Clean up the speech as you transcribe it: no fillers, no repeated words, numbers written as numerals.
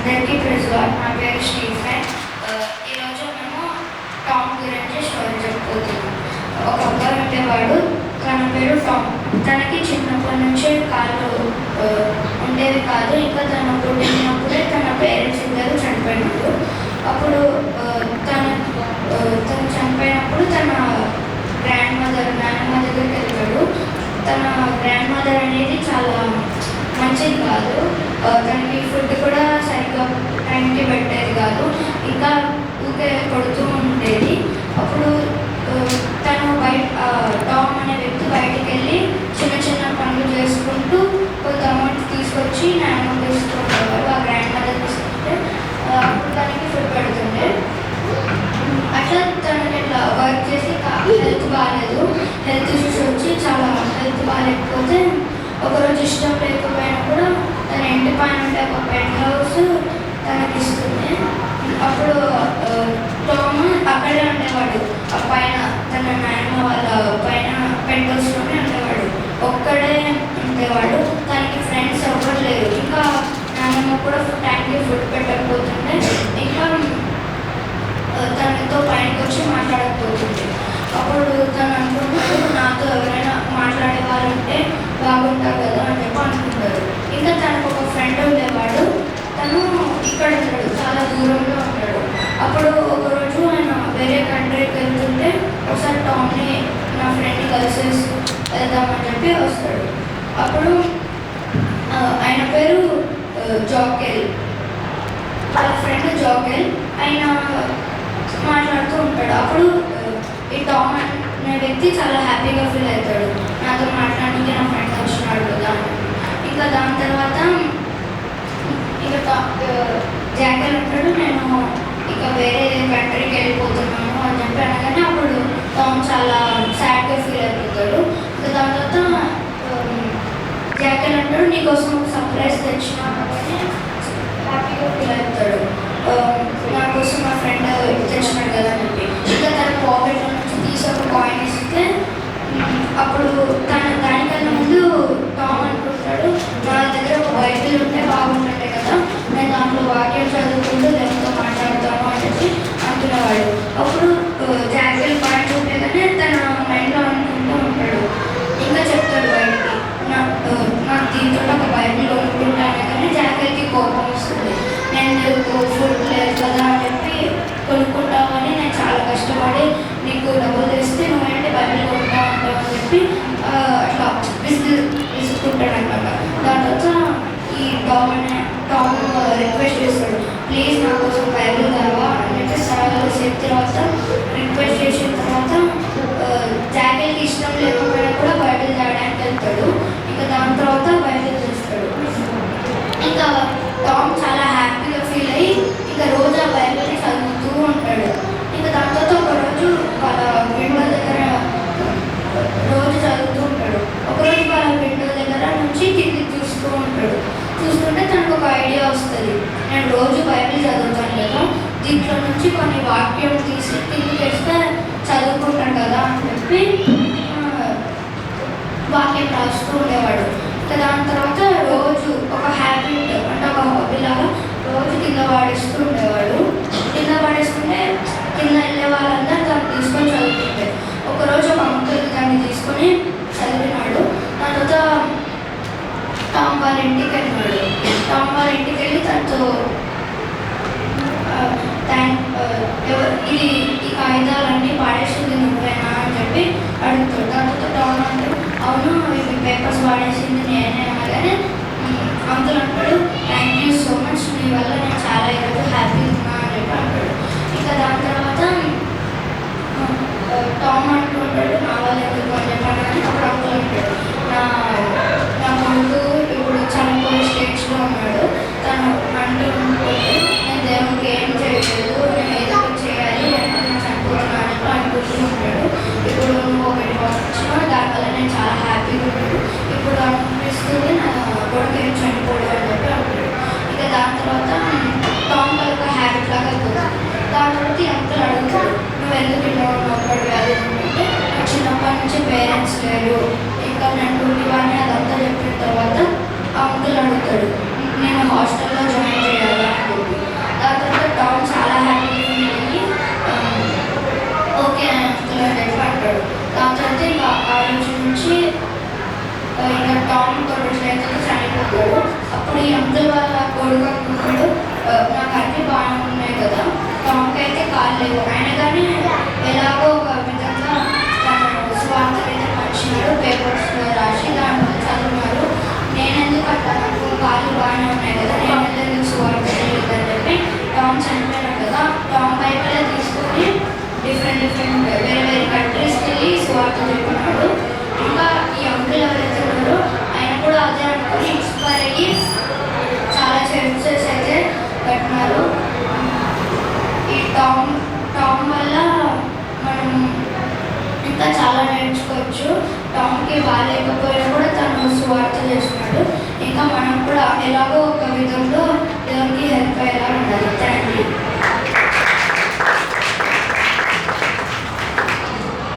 అందరికీ ప్రెజర్ నా పేరు స్టీఫెన్. ఈరోజు మేము టామ్ గురించి స్టోరీ చెప్పుకోతున్నాం. ఒక అబ్బాయి ఉండేవాడు, తన పేరు టామ్. తనకి చిన్నప్పటి నుంచే కాళ్ళు ఉండేవి కాదు. ఇంకా తను పుట్టినప్పుడే తన పేరెంట్స్ ఇద్దరు చనిపోయినారు. అప్పుడు తను చనిపోయినప్పుడు తన నాన్నమ్మ దగ్గరికి వెళ్తాడు. తన గ్రాండ్ మదర్ అనేది చాలా మంచిది కాదు. తనకి ఫుడ్ కూడా సరిగ్గా టైంకి పెట్టేది కాదు. ఇంకా ఊకే కొడుతూ ఉండేది. అప్పుడు తను టామ్ అనే వ్యక్తి బయటికి వెళ్ళి చిన్న చిన్న పనులు చేసుకుంటూ కొంత అమౌంట్ తీసుకొచ్చి నాన్నమ్మ తీసుకుంటేవారు. ఆ గ్రాండ్ మదర్ తీసుకుంటే అప్పుడు తనకి ఫుడ్ పెడుతుండే. అట్లా తనకి ఇట్లా వర్క్ చేసి హెల్త్ బాగాలేదు. హెల్త్ ఇష్యూస్ వచ్చి చాలా హెల్త్ బాగాలేకపోతే ఒకరోజు ఇష్టం లేకపోయినా కూడా తన ఇంటి పైన ఉండే ఒక పెంట్ హౌస్ తనకి ఇస్తుంది. అప్పుడు టామ్ అక్కడే ఉండేవాడు. ఆ పైన తన నాయనమ్మ వాళ్ళ పైన పెంట్ హౌస్లోనే ఉండేవాడు. ఒక్కడే ఉండేవాడు. తనకి ఫ్రెండ్స్ ఎవ్వరు లేరు. ఇంకా నాయనమ్మ కూడా టైంకి ఫుడ్ పెట్టకపోతుండే. ఇంకా తనతో పైనకి వచ్చి మాట్లాడకపోతుంది. అప్పుడు తను అనుకుంటాడు, నాతో ఎవరైనా మాట్లాడే వాళ్ళు ఉంటే బాగుంటారు కదా అని చెప్పి అనుకుంటారు. ఇంకా తనకు ఒక ఫ్రెండ్ ఉండేవాడు. తను ఇక్కడ ఉంటాడు, చాలా దూరంలో ఉంటాడు. అప్పుడు ఒకరోజు ఆయన వేరే కంట్రీకి వెళ్తుంటే ఒకసారి టామ్ని నా ఫ్రెండ్ని కలిసేసి వెళ్దామని చెప్పి వస్తాడు. అప్పుడు ఆయన పేరు జాకెల్. వాళ్ళ ఫ్రెండ్ జాకెల్. ఆయన మాట్లాడుతూ ఉంటాడు. అప్పుడు ఈ టామ్ అనే వ్యక్తి చాలా హ్యాపీగా ఫీల్ అవుతాడు, నాతో మాట్లాడడానికి నా ఫ్రెండ్ వచ్చినాడు కదా. ఇంకా దాని తర్వాత ఇంకా జాకెల్ అంటాడు, నేను ఇక వేరే కంట్రీకి వెళ్ళిపోతున్నాను అని చెప్పి అనగానే అప్పుడు టామ్ చాలా సాడ్గా ఫీల్ అయిపోతాడు. ఇంకా దాని తర్వాత జాకెల్ అంటాడు, నీకోసం ఒక సర్ప్రైజ్ తెచ్చినా అని హ్యాపీగా ఫీల్ అవుతాడు. నా కోసం మా ఫ్రెండ్ తెచ్చినాడు కదా అని చెప్పి. ఇంకా తన పాకెట్లో నుంచి తీసి ఒక కాయిన్ ఇస్తే అప్పుడు దానికన్నా ముందు టామ్ అనుకుంటాడు, నా దగ్గర ఒక బైబిల్ ఉంటే బాగుంటుండే కదా, నేను దాంట్లో వాక్యం చదువుకుంటూ దేవునితో మాట్లాడతాను అని చెప్పి అంటున్నవాడు. బైబిల్ కావా అని చెప్పి చాలా సేపు తర్వాత రిక్వెస్ట్ చేసిన తర్వాత జాకెట్కి ఇష్టం లేకపోయినా కూడా బైబిల్ చదవడానికి వెళ్తాడు. ఇంకా దాని తర్వాత బైబిల్ చేస్తాడు. ఇంకా టామ్ చాలా హ్యాపీగా ఫీల్ అయ్యి ఇంకా రోజు ఆ బైబిల్ని చదువుతూ ఉంటాడు. ఇంకా దాని తర్వాత ఒకరోజు వాళ్ళ విండో దగ్గర రోజు చదువుతూ ఉంటాడు. ఒకరోజు వాళ్ళ విండో దగ్గర నుంచి కిందికి చూస్తూ ఉంటాడు. చూస్తుంటే తనకు ఒక ఐడియా వస్తుంది, నేను రోజు బైబిల్ చదువుతాను కదా, దీంట్లో నుంచి కొన్ని వాక్యం తీసి కిందికి వేస్తే చదువుకుంటాను కదా అని చెప్పి వాక్యం రాస్తూ ఉండేవాడు. దాని తర్వాత రోజు ఒక హ్యాబిట్ అంటే ఒక హాబీలాగా రోజు కింద పాడేస్తూ ఉండేవాడు. కింద పాడేస్తుంటే కింద వెళ్ళే వాళ్ళందరూ దాన్ని తీసుకొని చదువుతుంటే ఒకరోజు ఒక అంకుల్ దాన్ని తీసుకొని చదివినాడు. దాని తర్వాత టామ్ వాళ్ళ ఇంటికి వెళ్ళినాడు. టామ్ వాళ్ళ ఇంటికి వెళ్ళి తనతో ఇది ఈ కాగితాలన్నీ పాడేసింది నువ్వేనా అని చెప్పి అడుగుతాడు. దాంతో టామ్ అంటే అవును ఇవి పేపర్స్ పాడేసింది నేనే అనగానే అంకుల్ అంటాడు, థ్యాంక్ యూ సో మచ్, మీ వల్ల నేను చాలా ఈరోజు హ్యాపీ ఉన్నా అని చెప్పి అంటాడు. ఇంకా దాని తర్వాత టామ్ అంటుంటాడు నా వల్ల ఎందుకు అని చెప్పాను. కానీ అప్పుడు అంకుల్ అంటాడు, నా కొడుకు ఇప్పుడు చనిపోయే స్టేజ్లో ఉన్నాడు, తను అంటూ ఉంటుంటే నేను దేవునికి ఏం చేయలేదు, నేను ఏదో చేయాలి అంటే నేను చనిపోతున్నాను అని అనుకుంటూ ఉంటాడు. ఇప్పుడు నువ్వు ఒకటి వచ్చినా దానివల్ల నేను చాలా హ్యాపీగా ఉన్నాడు. ఇప్పుడు అనిపిస్తుంది నా కొడుకు ఏం చనిపోడు అని చెప్పి అంటాడు. ఇక దాని తర్వాత టామ్ ఒక హ్యాబిట్ లాగా అవుతుంది. దాని తర్వాత అంకుల్ అడుగుతాడు, నువ్వు ఎందుకు ఇలా ఉన్నప్పుడు వ్యాధి అంటే నాకు చిన్నప్పటి నుంచి పేరెంట్స్ లేరు, ఇంకా నేను డ్యూటీవాడిని అదంతా చెప్పిన తర్వాత అంకుల్ అడుగుతాడు, నేను హాస్టల్లో జాయిన్ చేయాలా అని చెప్పి. దాని తర్వాత టామ్ చాలా హ్యాపీగా ఫీల్ అయ్యి ఓకే అంకుల్ అని చెప్పి అంటాడు. దాని తర్వాత ఇంకా ఆ రోజు నుంచి ఇంకా టామ్ కొన్ని రోజులైతే చనిపోతాడు. అప్పుడు ఈ అంకుల్ వాళ్ళ కొడుకు అనుకుంటాడు, నాకు అన్నీ బాగానే ఉన్నాయి కదా, టామ్కి అయితే కాలు లేవు, అయినా కానీ ఎలాగో ఒక విధంగా తను స్వార్థ అయితే మంచినాడు, పేపర్స్లో రాసి దాంట్లో చదివినారు, నేనెందుకు అట్లా నాకు కాళ్ళు బాగానే ఉన్నాయి కదా, నేను ఎందుకు స్వార్థ చేయలేదని చెప్పి టామ్ చనిపోయినాడు కదా, టామ్ బైబిల్ తీసుకొని డిఫరెంట్ వేరే వేరే కంట్రీస్కి వెళ్ళి స్వార్థ చెప్పినాడు. ఇంకా ఈ అంకుల్ ఎవరైతే ఉన్నారో ఆయన కూడా అదే అనుకుని ఇన్స్పైర్ అయ్యి చాలా చర్చెస్ అయితే కట్టినారు. ఈ టామ్ వల్ల మనం ఇంకా చాలా నేర్చుకోవచ్చు. టామ్కి బాగాలేకపోయినా కూడా తను స్వార్థ చేస్తున్నాడు. ఇంకా మనం కూడా ఎలాగో ఒక విధంలో దేవునికి హెల్ప్ అయ్యేలా ఉండాలి. Thank you.